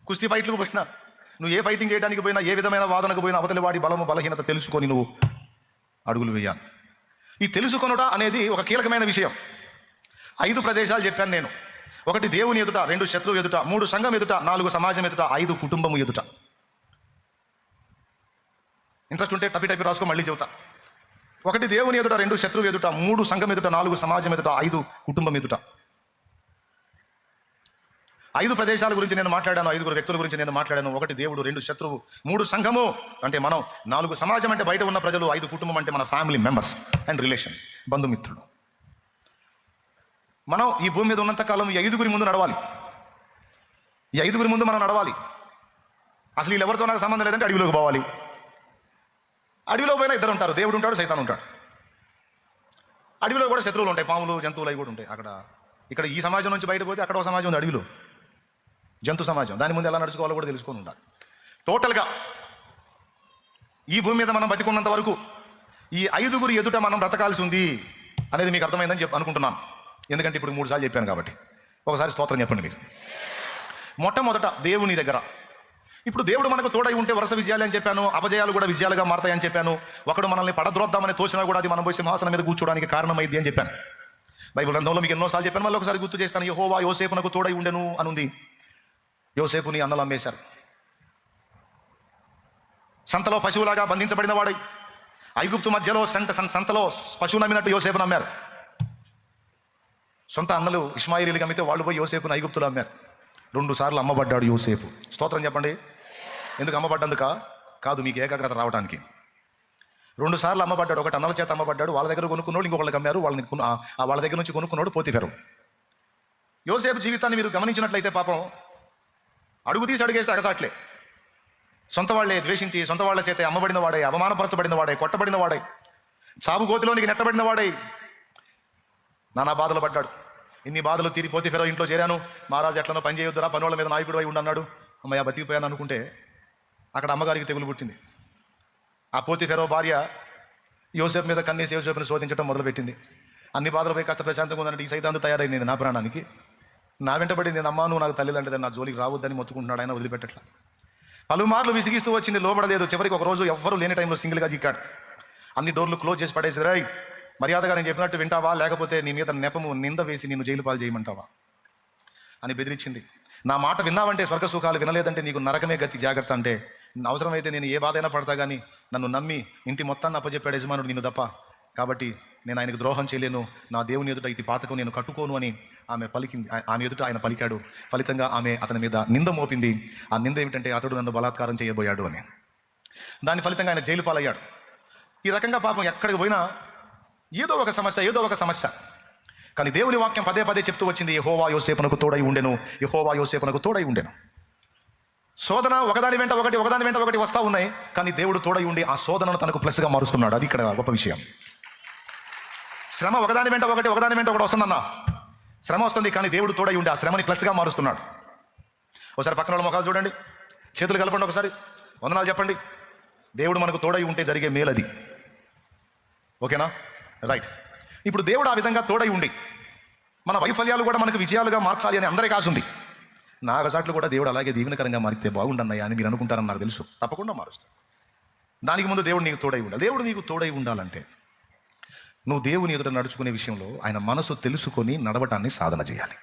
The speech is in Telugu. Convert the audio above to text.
కుస్తీ ఫైట్లకు పోయినా, నువ్వు ఏ ఫైటింగ్ చేయడానికి పోయినా, ఏ విధమైన వాదనకు పోయినా అవతలి వాడి బలము బలహీనత తెలుసుకొని నువ్వు అడుగులు వేయాలి. ఈ తెలుసుకొనుట అనేది ఒక కీలకమైన విషయం. 5 ప్రదేశాలు చెప్పాను నేను. 1 దేవుని ఎదుట, 2 శత్రువు ఎదుట, 3 సంఘం ఎదుట, 4 సమాజం ఎదుట, 5 కుటుంబము ఎదుట. ఇంట్రెస్ట్ ఉంటే టపి రాసుకో, మళ్ళీ చెబుతా. 1 దేవుని ఎదుట, 2 శత్రువు ఎదుట, 3 సంఘం ఎదుట, 4 సమాజం ఎదుట, 5 కుటుంబం ఎదుట. 5 ప్రదేశాల గురించి నేను మాట్లాడాను, 5 వ్యక్తుల గురించి నేను మాట్లాడాను. 1 దేవుడు, 2 శత్రువు, 3 సంఘము అంటే మనం, 4 సమాజం అంటే బయట ఉన్న ప్రజలు, 5 కుటుంబం అంటే మన ఫ్యామిలీ మెంబర్స్ అండ్ రిలేషన్, బంధుమిత్రులు. మనం ఈ భూమి మీద ఉన్నంత కాలం ఈ 5 ముందు నడవాలి. ఈ 5 ముందు మనం నడవాలి. అసలు వీళ్ళు ఎవరితో నాకు సంబంధం లేదంటే అడవిలోకి పోవాలి. అడవిలో పోయినా 2 ఉంటారు, దేవుడు ఉంటాడు, సైతాన్ ఉంటాడు. అడవిలో కూడా శత్రువులు ఉంటాయి, పాములు, జంతువులు అవి కూడా ఉంటాయి. ఇక్కడ ఈ సమాజం నుంచి బయట పోతే అక్కడ ఒక సమాజం ఉంది, అడవిలో జంతు సమాజం. దాని ముందు ఎలా నడుచుకోవాలో కూడా తెలుసుకొని ఉండాలి. టోటల్గా ఈ భూమి మీద మనం బతికున్నంత వరకు ఈ 5 ఎదుట మనం బ్రతకాల్సి ఉంది అనేది మీకు అర్థమైందని అనుకుంటున్నాను. ఎందుకంటే ఇప్పుడు 3 సార్లు చెప్పాను కాబట్టి. ఒకసారి స్తోత్రం చెప్పండి మీరు. మొట్టమొదట దేవుని దగ్గర. ఇప్పుడు దేవుడు మనకు తోడై ఉంటే వరుస విజయాలు అని చెప్పాను, అపజయాలు కూడా విజయాలుగా మారతాయని చెప్పాను. ఒకడు మనల్ని పడద్రోద్దామని తోచినా కూడా అది మనం పోయి సింహాసనం మీద కూర్చోడానికి కారణమైంది అని చెప్పాను. బైబిల్ గ్రంథంలో మీకు ఎన్నోసార్లు చెప్పాను, మళ్ళీ ఒకసారి గుర్తు చేస్తాను. యెహోవా యోసేపునకు తోడై ఉండెను అనుంది. యోసేపుని అన్నలు అమ్మేశారు. సంతలో పశువులాగా బంధించబడిన వాడై ఐగుప్తు మధ్యలో సంతలో పశువును అమ్మినట్టు యోసేపును అమ్మారు. సొంత అన్నలు ఇష్మాయిలీలకు అమ్మితే వాళ్ళు పోయి యోసేపును ఐగుప్తులో అమ్మారు. 2 సార్లు అమ్మబడ్డాడు యోసేపు. స్తోత్రం చెప్పండి. ఎందుకు అమ్మబడ్డందుక కాదు, మీకు ఏకాగ్రత రావడానికి. 2 సార్లు అమ్మబడ్డాడు. ఒకటి అన్నల చేత అమ్మబడ్డాడు, వాళ్ళ దగ్గర కొనుక్కున్నాడు, ఇంకొకళ్ళకి అమ్మారు, వాళ్ళ దగ్గర నుంచి కొనుక్కున్నాడు పోతీఫెరు. యోసేపు జీవితాన్ని మీరు గమనించినట్లయితే పాపం అడుగు తీసి అడిగేస్తే అగసాట్లే. సొంత వాళ్లే ద్వేషించి, సొంత వాళ్ళ చేత అమ్మబడిన వాడై, అవమానపరచబడిన వాడై, కొట్టబడిన వాడై, చావు గోతిలోనికి నెట్టబడిన వాడై నానా బాధలు పడ్డాడు. ఇన్ని బాధలు తీరి పోతీఫెరో ఇంట్లో చేరాను, మహారాజు ఎట్లనో పని చేయొద్దురా, పనుల మీద నాయకుడు అయి ఉండన్నాడు. అమ్మయ్య బతికిపోయాను అనుకుంటే అక్కడ అమ్మగారికి తెగులు పుట్టింది. ఆ పోతీఫెరో భార్య యోసేపు మీద కన్నేసి యోసేపుని శోధించడం మొదలుపెట్టింది. అన్ని బాధలు పోయి కాస్త ప్రశాంతంగా ఉందంటే ఈ సైతాంతో తయారైంది నా ప్రాణానికి. నా వెంటబడింది, నేను అమ్మా నువ్వు నాకు తల్లిదండ్రులు నా జోలికి రావద్దని మొత్తుకుంటున్నాడు. ఆయన వదిలిపెట్టట్లా. పలుమార్లు విసిగిస్తూ వచ్చింది, లోబడలేదు. చివరికి ఒక రోజు ఎవ్వరూ లేని టైంలో సింగిల్గా చిక్కాడు. అన్ని డోర్లు క్లోజ్ చేసి పడేసి, రాయ్ మర్యాదగా నేను చెప్పినట్టు వింటావా, లేకపోతే నీ మీద నెపము నింద వేసి నిన్ను జైలు పాలు చేయమంటావా అని బెదిరించింది. నా మాట విన్నావంటే స్వర్గ సుఖాలు, వినలేదంటే నీకు నరకమే గతి, జాగ్రత్త అంటే. అవసరమైతే నేను ఏ బాధ అయినా పడతా కానీ నన్ను నమ్మి ఇంటి మొత్తాన్ని అప్పచెప్పాడు యజమానుడు నిన్ను తప్ప, కాబట్టి నేను ఆయనకు ద్రోహం చేయలేను, నా దేవుని ఎదుట ఇటు పాతకం నేను కట్టుకోను అని ఆమె పలికింది. ఆమె ఎదుట ఆయన పలికాడు. ఫలితంగా ఆమె అతని మీద నింద మోపింది. ఆ నింద ఏమిటంటే అతడు నన్ను బలాత్కారం చేయబోయాడు అని. దాని ఫలితంగా ఆయన జైలు పాలయ్యాడు. ఈ రకంగా పాపం ఎక్కడికి పోయినా ఏదో ఒక సమస్య. కానీ దేవుని వాక్యం పదే పదే చెప్తూ వచ్చింది, యెహోవా యోసేపునకు తోడై ఉండెను, యెహోవా యోసేపునకు తోడై ఉండెను. శోధన ఒకదాని వెంట ఒకటి వస్తూ ఉన్నాయి, కానీ దేవుడు తోడై ఉండి ఆ శోధనను తనకు ప్లస్గా మారుస్తున్నాడు. అది ఇక్కడ గొప్ప విషయం. శ్రమ ఒకదాని వెంట ఒకటి వస్తుందన్న. శ్రమ వస్తుంది, కానీ దేవుడు తోడై ఉండి ఆ శ్రమని ప్లస్గా మారుస్తున్నాడు. ఒకసారి పక్కన వాళ్ళ ముఖాలు చూడండి, చేతులు కలపండి, ఒకసారి వందనాలు చెప్పండి. దేవుడు మనకు తోడై ఉంటే జరిగే మేలది. ఓకేనా? రైట్. ఇప్పుడు దేవుడు ఆ విధంగా తోడై ఉండి మన వైఫల్యాలు కూడా మనకు విజయాలుగా మార్చాలి అని అందరికీ ఆశ ఉంది. నా అగసాట్లు కూడా దేవుడు అలాగే దీవెనకరంగా మారితే బాగుండన్నయ్యా అని మీరు అనుకుంటారని నాకు తెలుసు. తప్పకుండా మారుస్తాను. దానికి ముందు దేవుడు నీకు తోడై ఉండాలి. దేవుడు నీకు తోడై ఉండాలంటే నువ్వు దేవుని ఎదుట నడుచుకునే విషయంలో ఆయన మనసు తెలుసుకొని నడవటాన్ని సాధన చేయాలి.